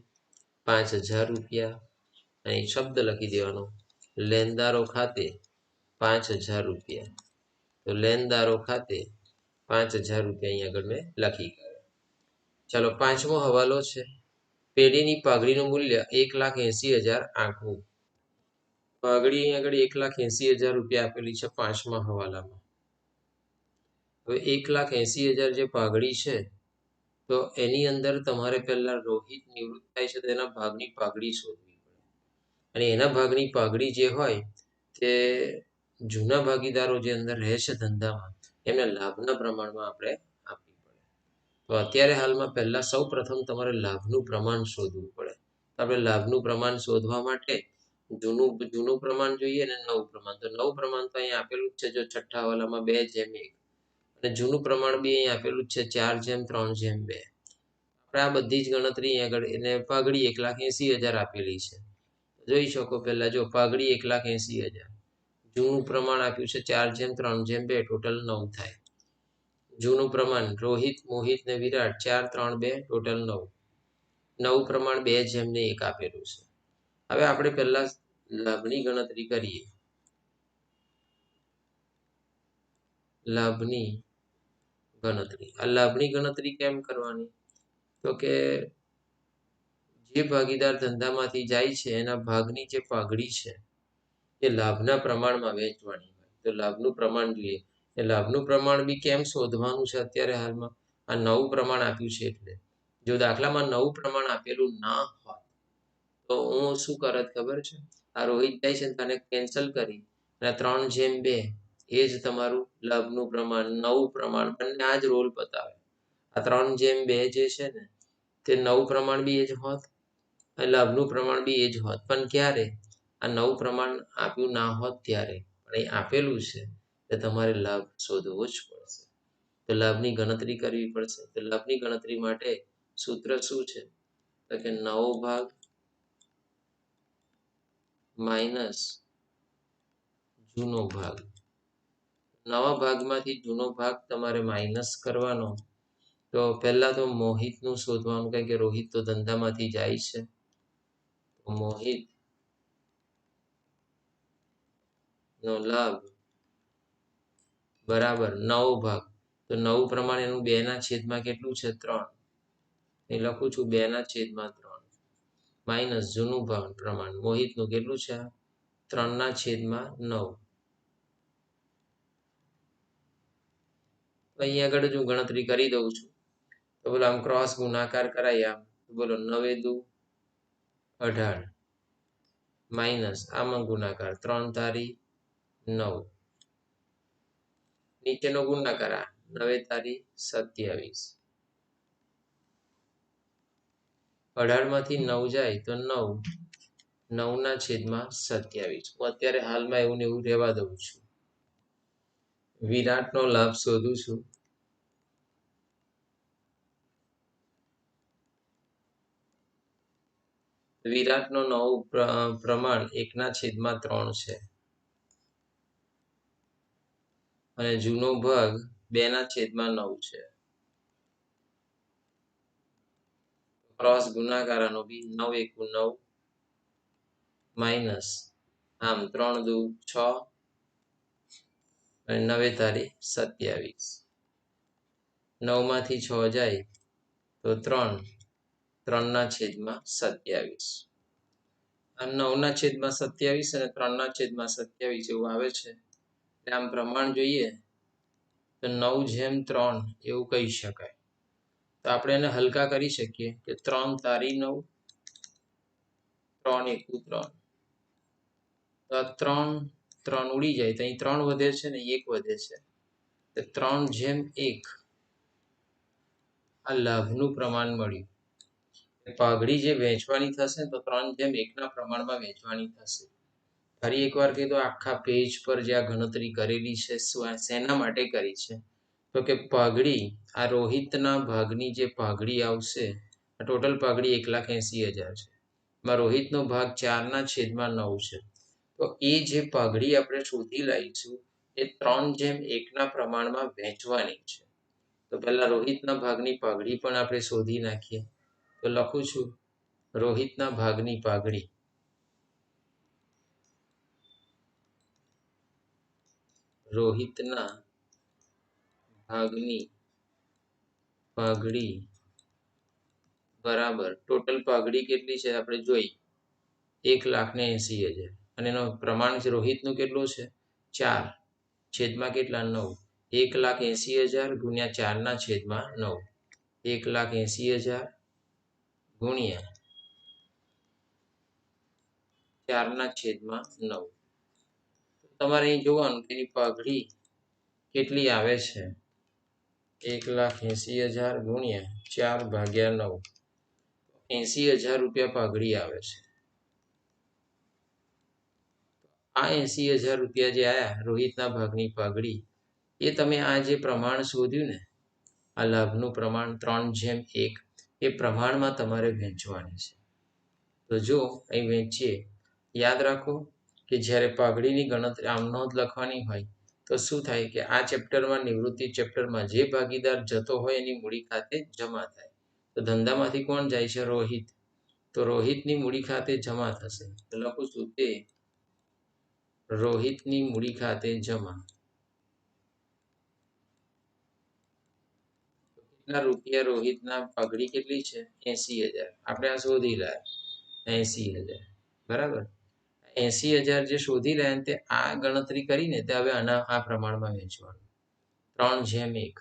5,000 રૂપિયા, અહીં શબ્દ લખી દેવાનો, લેણદારો ખાતે 5,000 રૂપિયા. તો લેણદારો ખાતે 5,000 રૂપિયા અહીં આગળ મેં લખી ગયા. ચાલો પાંચમો હવાલો છે, પેઢીની પાઘડીનું મૂલ્ય 1,80,000 આંકવું. પાઘડી અહીં આગળ 1,80,000 રૂપિયા આપેલી છે 5મા હવાલામાં. હવે 1,80,000 જે પાઘડી છે તો એની અંદર તમારે પહેલા રોહિત નિવૃત્ત થાય છે તેના ભાગની પાઘડી શોધવી પડે. અને એના ભાગની પાઘડી જે હોય તે જૂના ભાગીદારો જે અંદર રહે છે ધંધામાં એમને લાભના પ્રમાણમાં આપણે આપવી પડે. તો અત્યારે હાલમાં પહેલા સૌ પ્રથમ તમારે લાભનું પ્રમાણ શોધવું પડે. આપણે લાભનું પ્રમાણ શોધવા માટે જૂનું પ્રમાણ જોઈએ અને નવું પ્રમાણ. તો નવું પ્રમાણ તો અહીં આપેલું જ છે, જો છઠ્ઠા હવાલામાં 2:1 અને જૂનું પ્રમાણ બી અહીં આપેલું જ છે 4:3:2. આપણે આ બધી જ ગણતરી અહીં આગળ એને પાઘડી 1,80,000 આપેલી છે. જોઈ શકો પહેલા જો પાઘડી 1,80,000, જૂનું પ્રમાણ આપ્યું છે 4:3:2, ટોટલ 9 થાય. જૂનું પ્રમાણ રોહિત, મોહિત ને વિરાટ 4:3:2, ટોટલ 9. નવું પ્રમાણ 2:1 આપેલું છે. હવે આપણે પહેલા લાભની ગણતરી કરીએ. લાભની ગણતરી, આ લાભની ગણતરી કેમ કરવાની? તો કે જે ભાગીદાર ધંધામાંથી જાય છે એના ભાગની જે પાઘડી છે એ લાભના પ્રમાણમાં વહેંચવાની હોય. તો લાભનું પ્રમાણ જોઈએ. એ લાભનું પ્રમાણ બી કેમ શોધવાનું છે અત્યારે હાલમાં? આ નવું પ્રમાણ આપ્યું છે એટલે. જો દાખલામાં નવું પ્રમાણ આપેલું ના હોય તો હું શું કરત ખબર છે? આ રોહિત જાય છે તને કેન્સલ કરી અને 3:2 એ જ તમારું લાભનું પ્રમાણ, નવું પ્રમાણ, બંને આ જ રોલ બતાવે. આ 3:2 જે છે ને તે નવું પ્રમાણ બી એ જ હોત, લાભનું પ્રમાણ બી એ જ હોત. પણ ક્યારે? આ નવું પ્રમાણ આપ્યું ના હોત ત્યારે. પણ અહીં આપેલું છે તો તમારે લાભ શોધવો જ પડશે. તો લાભની ગણતરી કરવી પડશે. તો લાભની ગણતરી માટે સૂત્ર શું છે? તો કે નવો ભાગ માઇનસ જૂનો ભાગ. નવા ભાગમાંથી જૂનો ભાગ તમારે માઇનસ કરવાનો. તો પહેલા તો મોહિતનું શોધવાનું, કારણ કે રોહિત તો ધંધામાંથી જાય છે. મોહિત નો લાભ બરાબર નવો ભાગ. તો નવું પ્રમાણ એનું 2/3 કેટલું છે? 3. એ લખું છું 2/3 માઇનસ જૂનું ભાગ પ્રમાણ મોહિતનું કેટલું છે? 3/9. અહીંયા આગળ જ હું ગણતરી કરી દઉં છું. તો બોલો આમ ક્રોસ ગુણાકાર કરાય આમ. બોલો 9 × 2 = 18 માઇનસ આમાં ગુણાકાર 3 × 9. નીચેનો ગુણાકાર 9 × 27. 18 માંથી 9 જાય તો 9. 9/27. હું અત્યારે હાલમાં એવું ને એવું રહેવા દઉં છું. વિરાટનો લાભ શોધું છું. વિરાટનો નવું પ્રમાણ 1/3 છે અને જૂનો ભાગ 2/9 છે. ક્રોસ ગુણાકારનો બી 9 × 1 = 9 માઇનસ આમ 3 × 2 = 6 અને 9/27. 9 માંથી 6 જાય તો 3. 3/27. આમ 9/27 અને 3/27 એવું આવે છે. આમ પ્રમાણ જોઈએ તો 9:3 એવું કહી શકાય. તો આપણે એને હલકા કરી શકીએ કે 3 × 9 = 3 × 1 = 3. તો આ 3 ઉડી જાય તો અહીં 3 વધે છે ને 1 વધે છે. તો 3:1 આ લાભનું પ્રમાણ મળ્યું. પાઘડી જે વહેંચવાની થશે તો 3:1 પ્રમાણમાં વહેંચવાની થશે. ફરી એકવાર કીધું, આખા પેજ પર જે આ ગણતરી કરેલી છે શેના માટે કરી છે? તો કે પાઘડી, આ રોહિતના ભાગની જે પાઘડી આવશે, આ ટોટલ પાઘડી 1,80,000 છે. એમાં રોહિતનો ભાગ 4/9 છે. તો એ જે પાઘડી આપણે શોધી લાવીશું એ 3:1 પ્રમાણમાં વહેંચવાની છે. તો પહેલા રોહિતના ભાગની પાઘડી પણ આપણે શોધી નાખીએ. તો લખું છું રોહિતના ભાગની પાઘડી. રોહિતના ભાગની પાઘડી બરાબર ટોટલ પાઘડી કેટલી છે આપણે જોઈ 1,80,000. અને એનો પ્રમાણ રોહિતનું કેટલું છે 4 છેદમાં કેટલા 9 1,80,000 ગુણ્યા 4 છેદમાં 9 1,80,000 ગુણ્યા 4 છેદમાં 9 તમારે અહીં જોવાનું કે એની પાઘડી કેટલી આવે છે 1,80,000 ગુણ્યા 4 ભાગ્યા 9 80,000 રૂપિયા પાઘડી આવે છે આ 80,000 રૂપિયા જે આયા રોહિતના ભાગની પાઘડી એ તમે આ જે પ્રમાણ શોધ્યું ને આ લાભનું પ્રમાણ 3/1 એ પ્રમાણમાં તમારે વહેંચવાની છે તો જો અહીં વહેંચીએ યાદ રાખો કે જ્યારે પાઘડીની ગણતરી આમ નોંધ લખવાની હોય તો શું થાય કે આ ચેપ્ટરમાં નિવૃત્તિ ચેપ્ટરમાં જે ભાગીદાર જતો હોય એની મૂડી ખાતે જમા થાય તો ધંધામાંથી કોણ જાય છે રોહિત તો રોહિતની મૂડી ખાતે જમા થશે તો લખું છું તે રોહિતની મૂડી ખાતે જમા કેટલા રૂપિયા રોહિતના પાઘડી કેટલી છે 80,000 આપણે આ શોધી રહ્યા 80,000 બરાબર 80,000 જે શોધી રહ્યા તે આ ગણતરી કરીને તે હવે આ પ્રમાણમાં વહેંચવાનું 3/1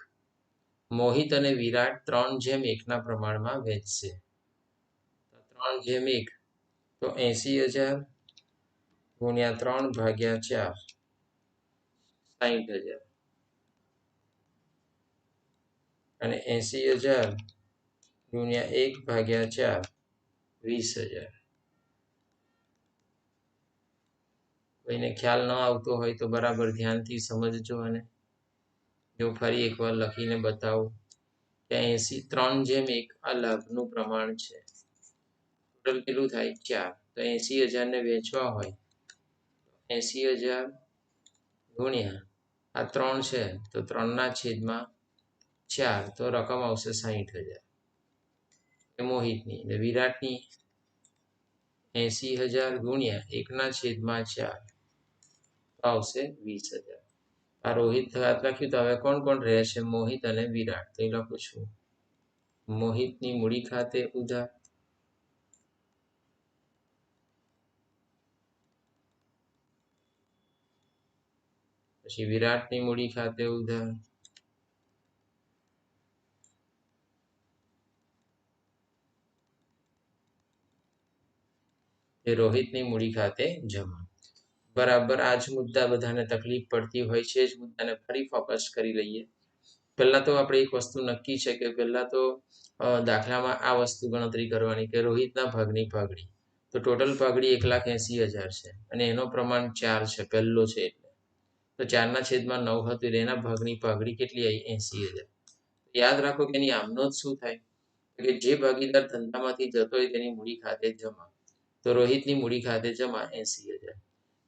મોહિત અને વિરાટ 3/1 ના પ્રમાણમાં વહેંચશે 3/1 તો 80,000 ગુણ્યા 3/4 60,000 અને 80,000 ગુણ્યા 1/4 20,000 કોઈને ખ્યાલ ન આવતો હોય તો બરાબર ધ્યાનથી સમજજો અને જો ફરી એકવાર લખીને બતાવું કે 3/1 આ લાભનું પ્રમાણ છે ટોટલ કેટલું થાય 4 તો 80,000 ને વેચવા હોય 80,000 ગુણ્યા આ 3 છે તો 3 છેદમાં 4 તો રકમ આવશે 60,000 એ મોહિતની એટલે વિરાટની 80,000 ગુણ્યા 1 છેદમાં 4 આવશે 20,000 આ રોહિત હાથ લખ્યું તો હવે કોણ કોણ રહે છે મોહિત અને વિરાટ તો એ લખું છું મોહિતની મૂડી ખાતે ઉધાર પછી વિરાટની મૂડી ખાતે ઉધાર એ રોહિતની મૂડી ખાતે જમા બરાબર આ જ મુદ્દા બધાને તકલીફ પડતી હોય છે જ મુદ્દાને ફરી ફોકસ કરી લઈએ પહેલા તો આપણે એક વસ્તુ નક્કી છે કે પહેલા તો દાખલામાં આ વસ્તુ ગણતરી કરવાની કે રોહિતના ભાગની પાઘડી તો ટોટલ પાઘડી 1,80,000 છે અને એનો પ્રમાણ 4 છે પહેલો છે એટલે તો 4 છેદમાં 9 હતું એટલે એના ભાગની પાઘડી કેટલી આવી 80,000 યાદ રાખો કે એની આમનો જ શું થાય કે જે ભાગીદાર ધંધામાંથી જતો હોય તેની મૂડી ખાતે જમા તો રોહિતની મૂડી ખાતે જમા 80,000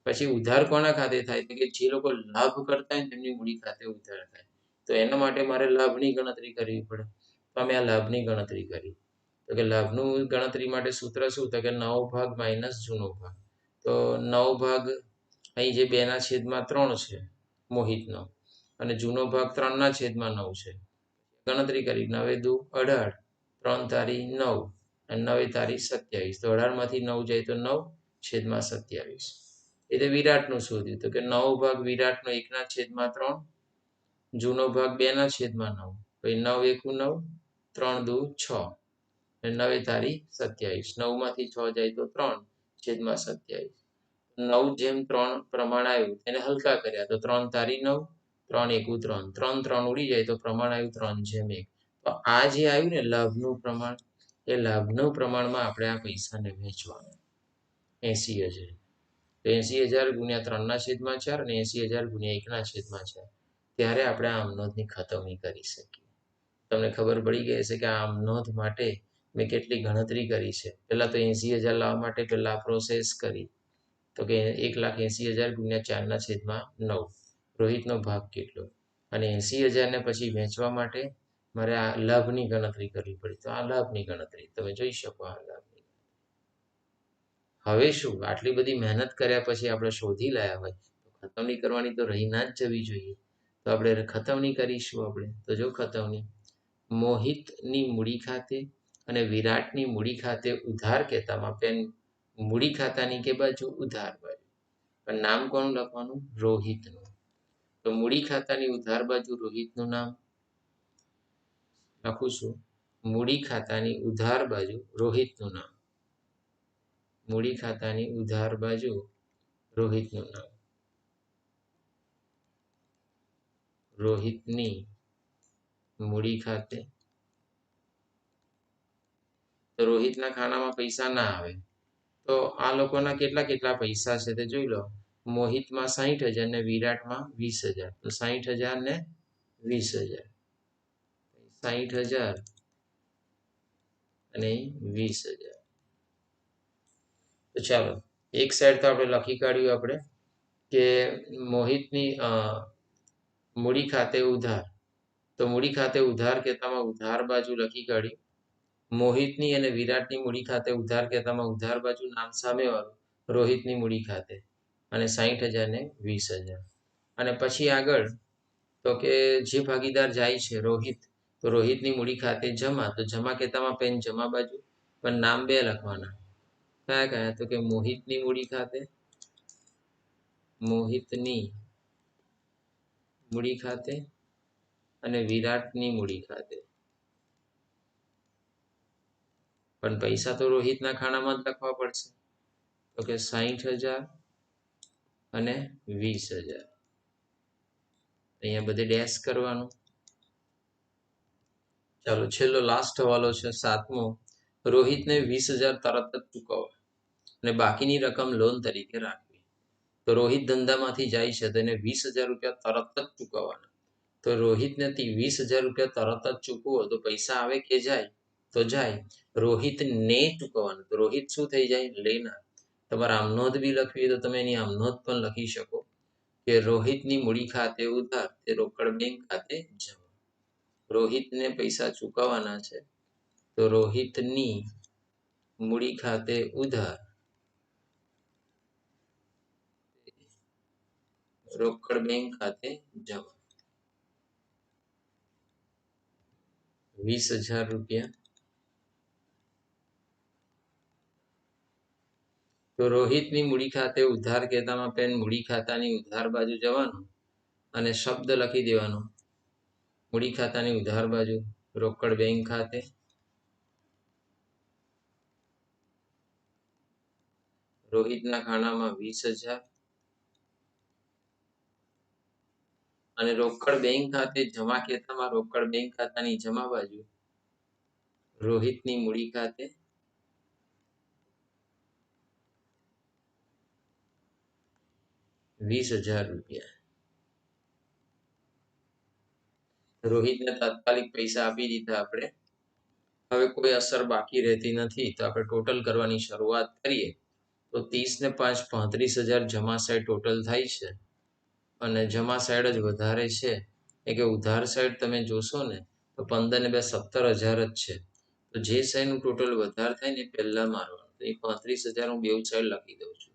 પછી ઉધાર કોના ખાતે થાય તો કે જે લોકો લાભ કરતા હોય તેમની મૂડી ખાતે ઉધાર થાય તો એના માટે મારે લાભની ગણતરી કરવી પડે તો અમે આ લાભની ગણતરી કરી તો કે લાભનું ગણતરી માટે સૂત્ર શું તો કે 9 ભાગ માઇનસ જૂનો ભાગ તો 9 ભાગ અહીં જે 2/3 છે મોહિતનો અને જૂનો ભાગ 3/9 છે ગણતરી કરી 9 દુ 18 3 તારી 9 અને 9 તારી 27 તો 18 માંથી 9 જાય તો 9 છેદમાં 27 એટલે વિરાટનું શોધ્યું તો કે 9 ભાગ વિરાટનો 1/3 જૂનો ભાગ 2/9 પછી 9 એકુ 9 3 દુ 6 અને 9 તારી 27 9 માંથી 6 જાય તો 3 છેદમાં 27 9/3 પ્રમાણ આવ્યું એને હલકા કર્યા તો 3 તારી 9 3 એકુ 3 3 3 ઉડી જાય તો પ્રમાણ આવ્યું 3/1 તો આ જે આવ્યું ને લાભનું પ્રમાણ એ લાભનું પ્રમાણમાં આપણે આ પૈસાને વેચવાના 80,000 તો 80,000 ગુણ્યા 3/4 અને 80,000 ગુણ્યા 1/4 ત્યારે આપણે આ આમનોંધની ખતવણી કરી શકીએ તમને ખબર પડી ગઈ હશે કે આ આમનોંધ માટે મેં કેટલી ગણતરી કરી છે પહેલા તો 80,000 લાવવા માટે પહેલા પ્રોસેસ કરી તો કે 1,80,000 ગુણ્યા 4/9 રોહિતનો ભાગ કેટલો અને 80,000 ને પછી વેચવા માટે મારે આ લાભની ગણતરી કરવી પડી તો આ લાભની ગણતરી તમે જોઈ શકો આ લાભની હવે શું આટલી બધી મહેનત કર્યા પછી આપણે શોધી લાયા હોય તો ખતવણી કરવાની તો રહી ના જ જવી જોઈએ તો આપણે ખતવણી કરીશું આપણે તો જો ખતવણી મોહિતની મૂડી ખાતે અને વિરાટની મૂડી ખાતે ઉધાર કહેતામાં પેન મૂડી ખાતાની કે બાજુ ઉધાર બાજુ પણ નામ કોનું લખવાનું? રોહિતનું. તો મૂડી ખાતાની ઉધાર બાજુ રોહિતનું નામ લખું છું. મૂડી ખાતાની ઉધાર બાજુ રોહિતનું નામ. મૂડી ખાતાની ઉધાર બાજુ રોહિતનું નામ. રોહિતની મૂડી ખાતે. તો રોહિતના ખાનામાં પૈસા ના આવે. તો આ લોકોના કેટલા કેટલા પૈસા છે તે જોઈ લો. મોહિતમાં 60,000 ને વિરાટમાં 20,000. તો 60,000 ને 20,000. 60,000 અને 20,000. તો ચાલો એક સાઈડ તો આપણે લખી કાઢ્યું આપણે કે મોહિતની મૂડી ખાતે ઉધાર. તો મૂડી ખાતે ઉધાર કહેતામાં ઉધાર બાજુ લખી કાઢી. મોહિતની અને વિરાટની મૂડી ખાતે ઉધાર કહેતામાં ઉધાર બાજુ નામ સામેવાળું રોહિતની મૂડી ખાતે અને 60,000 ને 20,000. અને પછી આગળ તો કે જે ભાગીદાર જાય છે રોહિત, તો રોહિતની મૂડી ખાતે જમા. તો જમા કહેતામાં પેન જમા બાજુ પણ નામ બે લખવાના. કયા કયા? તો કે મોહિતની મૂડી ખાતે, મોહિતની મૂડી ખાતે અને વિરાટની મૂડી ખાતે. પણ પૈસા તો રોહિતના ખાનામાં જ લખવા પડશે. તો કે 60,000 અને 20,000. અહીંયા બધે ડેશ કરવાનું. ચાલો છેલ્લો લાસ્ટ હવાલો છે 7મો. રોહિતને 20,000 તરત જ ચૂકવવા અને બાકીની રકમ લોન તરીકે રાખવી. તો રોહિત ધંધામાંથી જાય છે તો એને 20,000 રૂપિયા તરત જ ચૂકવવાના. તો રોહિતને 20,000 રૂપિયા તરત જ ચૂકવો તો પૈસા આવે કે જાય? તો જાય. રોહિતને ચૂકવવાનું. તો રોહિત શું થઈ જાય? લેનાર. તમારે આમ નોંધ બી લખવી તો તમે એની આમ નોંધ પણ લખી શકો કે રોહિતની મૂડી ખાતે ઉધાર તે રોકડ બેંક ખાતે જમા. રોહિતને પૈસા ચૂકવવાના છે તો રોહિતની મૂડી ખાતે ઉધાર રોકડ બેંક ખાતે જમા. 20,000 રૂપિયા. તો રોહિતની મૂડી ખાતે ઉધાર કહેતામાં પેન મૂડી ખાતાની ઉધાર બાજુ જવાનું અને શબ્દ લખી દેવાનો. મૂડી ખાતાની ઉધાર બાજુ રોકડ બેંક ખાતે રોહિતના ખાનામાં 20,000 અને રોકડ બેંક ખાતે જમા કહેતામાં રોકડ બેંક ખાતાની જમા બાજુ રોહિતની મૂડી ખાતે 20,000 રૂપિયા. રોહિતને તાત્કાલિક પૈસા આપી દીધા આપણે. હવે કોઈ અસર બાકી રહેતી નથી તો આપણે ટોટલ કરવાની શરૂઆત કરીએ. તો 30 ને 5 35,000 જમા સાઈડ ટોટલ થાય છે અને જમા સાઈડ જ વધારે છે. એ કે ઉધાર સાઈડ તમે જોશો ને તો 15 ને 2 17,000 જ છે. તો જે સાઈડનું ટોટલ વધારે થાય ને પહેલા મારવાનું. તો એ 35,000 હું બેઉ સાઈડ લખી દઉં છું.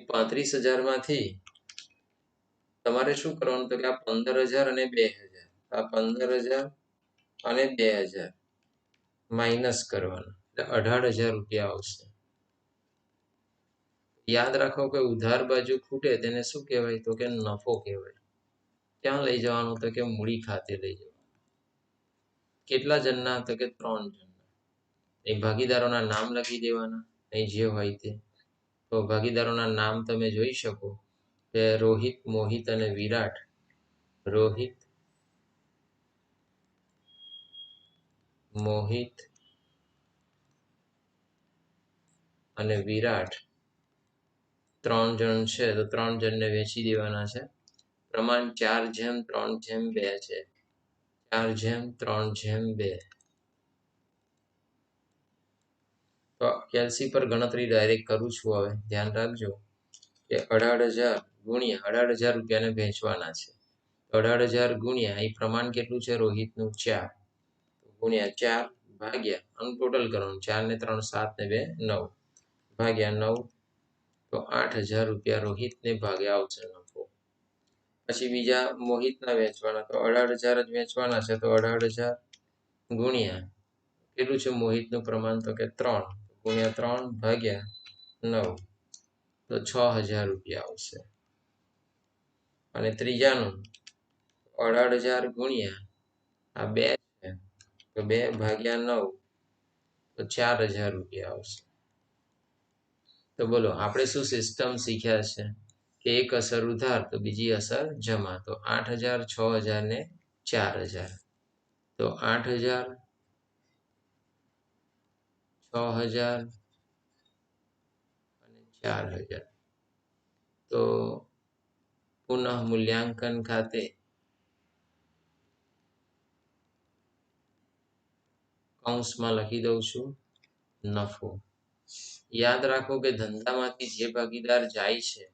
35,000 માંથી તમારે શું કરવાનું? તો કે આ 15,000 અને 2,000, આ 15,000 અને 2,000 માઇનસ કરવાના એટલે 18,000 રૂપિયા આવશે. યાદ રાખો કે ઉધાર બાજુ ખૂટે તેને શું કહેવાય? તો કે નફો કહેવાય. ક્યાં લઈ જવાનું? તો કે મૂડી ખાતે લઈ જવાનું. કેટલા જણના? તો કે 3 જણના. એ ભાગીદારોના નામ લખી દેવાના અહીં જે હોય તે. તો ભાગીદારોના નામ તમે જોઈ શકો કે રોહિત, મોહિત અને વિરાટ. રોહિત, મોહિત અને વિરાટ 3 જણ છે તો 3 જણને વેચી દેવાના છે. પ્રમાણ 4:3:2 છે. 4:3:2. તો કેલ્સી પર ગણતરી ડાયરેક્ટ કરું છું. હવે ધ્યાન રાખજો કે 18,000 ગુણ્યા 18,000 રૂપિયાને વેચવાના છે. 18,000 ગુણ્યા એ પ્રમાણ કેટલું છે? રોહિતનું 4 ગુણ્યા 4 ભાગ્યા આનું ટોટલ કરવાનું. 4 ને 3 7 ને 2 9 ભાગ્યા 9 તો 8,000 રૂપિયા રોહિતને ભાગે આવશે નફો. પછી બીજા મોહિતના વેચવાના. તો 18,000 જ વેચવાના છે. તો 18,000 ગુણ્યા કેટલું છે મોહિતનું પ્રમાણ? તો કે 3 ગુણ્યા 3 ભાગ્યા 9 તો 6000 રૂપિયા આવશે. અને ત્રીજાનું 18000 ગુણ્યા આ 2 છે તો 2 ભાગ્યા 9 તો 4000 રૂપિયા આવશે. તો બોલો આપણે શું સિસ્ટમ શીખ્યા છે કે એક અસર ઉધાર તો બીજી અસર જમા. તો 8000, 6000 ને 4000. તો 8000, 6000 અને 4000. તો પુનઃ મૂલ્યાંકન ખાતે કૌંસમાં લખી દઉં છું નફો. યાદ રાખો કે ધંધામાંથી જે ભાગીદાર જાય છે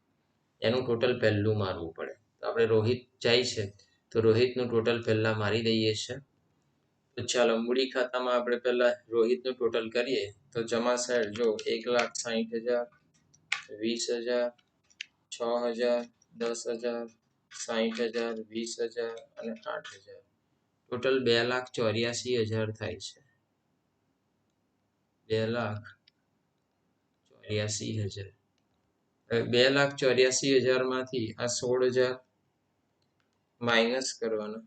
એનું ટોટલ પહેલું મારવું પડે. તો આપણે રોહિત જાય છે તો રોહિતનું ટોટલ પહેલા મારી દઈએ છીએ. તો ચાલો મૂડી ખાતામાં આપણે પહેલા રોહિતનું ટોટલ કરીએ. તો જમા સાઈડ જો 1,60,000, 20,000, 6,000, 10,000, 60,000, 20,000 અને 8,000. ટોટલ 2,84,000 થાય છે. 2,84,000. હવે 2,84,000 માંથી આ 16,000 માઇનસ કરવાના,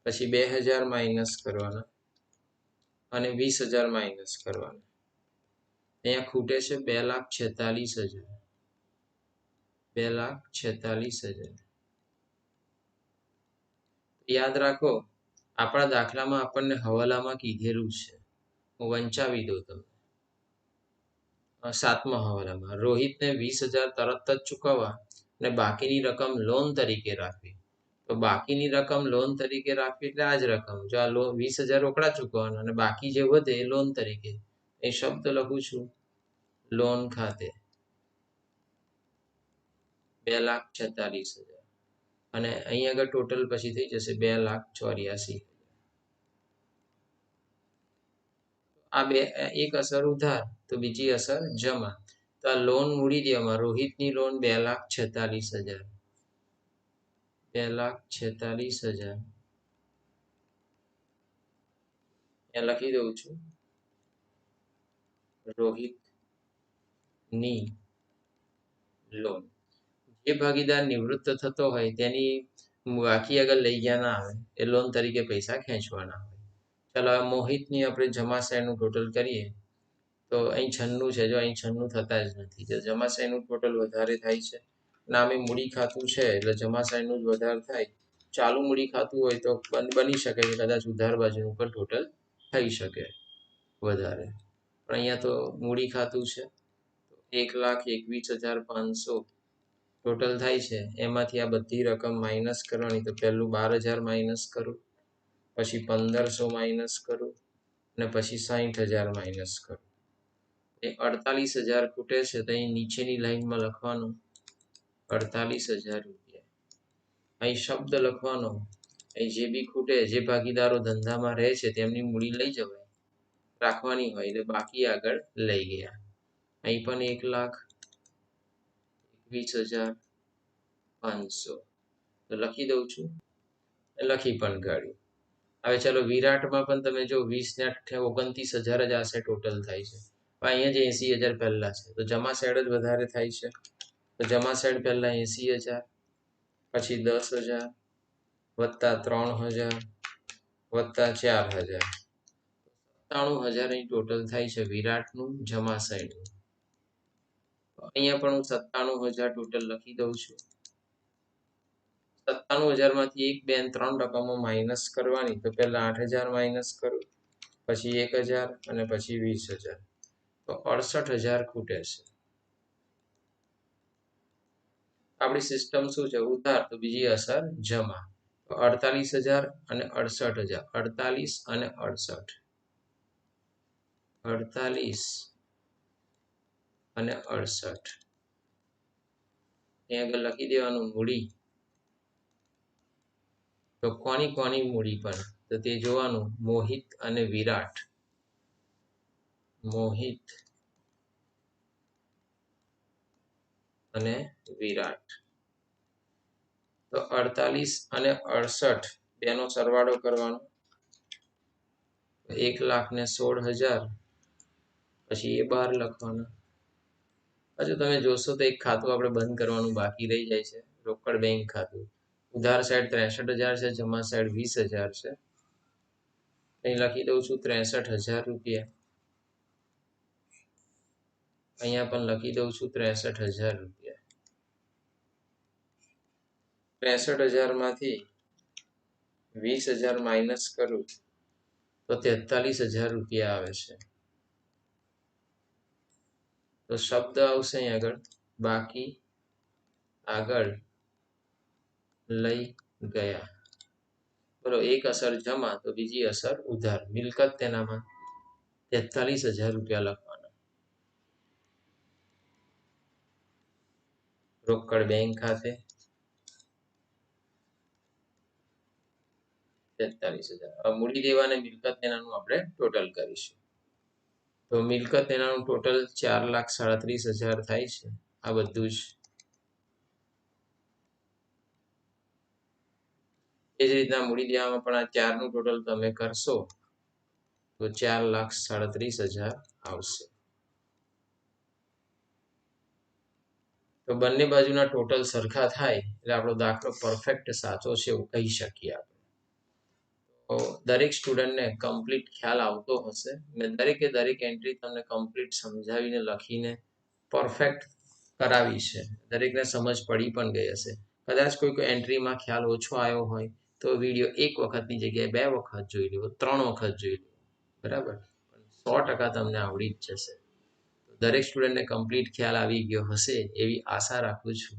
પછી 2,000 માઇનસ કરવાના અને 20,000 માઇનસ કરવાના. અહીંયા ખૂટે છે 2,46,000. 2,46,000. યાદ રાખો આપણા દાખલામાં આપણને હવાલામાં કીધેલું છે. હું વંચાવી દઉં તમને. 7મા હવાલામાં રોહિતને 20,000 તરત જ ચૂકવવા અને બાકીની રકમ લોન તરીકે રાખવી. તો બાકીની રકમ લોન તરીકે રાખવી એટલે આ જ રકમ. જો આ 20,000 રોકડા ચૂકવવાના અને બાકી જે વધે એ લોન તરીકે. એ શબ્દ લખું છું લોન ખાતે 2,46,000. અને અહીં આગળ ટોટલ પછી થઈ જશે 2,84,000. આ બે એક અસર ઉધાર તો બીજી અસર જમા. તો આ લોન મૂડી દેવામાં રોહિતની લોન 2,46,000. 2,46,000 અહીંયા લખી દઉં છું રોહિતની લોન. જે ભાગીદાર નિવૃત્ત થતો હોય તેની બાકી આગળ લઈ ગયા ના આવે એ લોન તરીકે પૈસા ખેંચવાના હોય. ચાલો આ મોહિતની આપણે જમા સાઈડનું ટોટલ કરીએ. તો અહીં 96 છે. જો અહીં 96 થતા જ નથી. તો જમા સાઈડનું ટોટલ વધારે થાય છે. નામે મૂડી ખાતું છે એટલે જમા સાઈડનું જ વધારે થાય. ચાલુ મૂડી ખાતું હોય તો બની શકે કે કદાચ ઉધાર બાજુનું પણ ટોટલ થઈ શકે વધારે. પણ અહીંયા તો મૂડી ખાતું છે 1,21,500 ટોટલ થાય છે. એમાંથી આ બધી રકમ માઇનસ કરવાની. તો પહેલું 12,000 માઇનસ કરું, પછી 1,500 માઇનસ કરું અને પછી 60,000 માઇનસ કરું. એ 48,000 ખૂટે છે. તો અહીં નીચેની લાઈનમાં લખવાનું 48,000 રૂપિયા. અહીં શબ્દ લખવાનો અહીં જે બી ખૂટે જે ભાગીદારો ધંધામાં રહે છે તેમની મૂડી લઈ જવાય રાખવાની હોય એટલે બાકી આગળ લઈ ગયા. અહીં પણ 1,21,500 તો લખી દઉં છું. લખી પણ કાઢ્યું. હવે ચાલો વિરાટમાં પણ તમે જો 20 ને 29,000 જ આશે ટોટલ થાય છે. અહીંયા જ 80,000 પહેલા છે તો જમા સાઈડ જ વધારે થાય છે. તો જમા સાઈડ પહેલા 80,000, પછી 10,000 વત્તા 3,000 વત્તા 4,000. 97,000 અહીં ટોટલ થાય છે વિરાટનું જમા સાઈડનું. અહીંયા પણ હું 97,000 ટોટલ લખી દઉં છું. 97,000 માંથી 1, 2 અને 3 રકમો માઇનસ કરવાની. તો પહેલા 8,000 માઇનસ કરું, પછી 1,000 અને પછી 20,000. તો 68,000 ખૂટે છે. આપણી સિસ્ટમ શું છે ઉધાર તો બીજી અસર જમા. તો 48,000 અને 68,000. 48 અને 68. 48 અને 68. અહીં આગળ લખી દેવાનું મૂડી. તો કોની કોની મૂડી પણ તો તે જોવાનું મોહિત અને વિરાટ. મોહિત અને વિરાટ. તો 48 અને 68 બેનો સરવાળો કરવાનો. 1,16,000 પછી એ 12 લખવાના હજુ તમે જોશો તો એક ખાતું આપણે બંધ કરવાનું બાકી રહી જાય છે, રોકડ બેંક ખાતું. ઉધાર સાઈડ 63,000 છે, જમા સાઈડ 20,000 છે. અહીં લખી દઉં છું 63,000 રૂપિયા. અહીંયા પણ લખી દઉં છું 63,000 રૂપિયા. 63,000 માંથી 20,000 માઇનસ કરું તો 43,000 રૂપિયા આવે છે. તો શબ્દ આવશે અહીં આગળ બાકી આગળ લઈ ગયા. બોલો, એક અસર જમા તો બીજી અસર ઉધાર. મિલકત તેનામાં 43,000 રૂપિયા લખવાના. રોકડ બેંક ખાતે 43,000. હવે મૂડી દેવા અને મિલકત તેનાનું આપણે ટોટલ કરીશું. તો મિલકત તેનાનું ટોટલ 4,37,000 થાય છે. આ બધું જ. એ જ રીતના મૂડી દેવામાં પણ આ ચારનું ટોટલ તમે કરશો તો 4,37,000 આવશે. તો બંને બાજુના ટોટલ સરખા થાય એટલે આપણો દાખલો પરફેક્ટ સાચો છે એવું કહી શકીએ આપણે. તો દરેક સ્ટુડન્ટને કમ્પ્લીટ ખ્યાલ આવતો હશે. મેં દરેકે દરેક એન્ટ્રી તમને કમ્પ્લીટ સમજાવીને લખીને પરફેક્ટ કરાવી છે. દરેકને સમજ પડી પણ ગઈ હશે. કદાચ કોઈ એન્ટ્રીમાં ખ્યાલ ઓછો આવ્યો હોય તો વિડીયો એક વખતની જગ્યાએ 2 વખત જોઈ લો, 3 વખત જોઈ લો, બરાબર. 100% તમને આવડી જ જશે. દરેક સ્ટુડન્ટને કમ્પ્લીટ ખ્યાલ આવી ગયો હશે એવી આશા રાખું છું.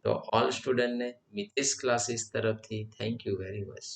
તો ઓલ સ્ટુડન્ટને મિતેશ ક્લાસીસ તરફથી થેન્ક યુ વેરી મચ.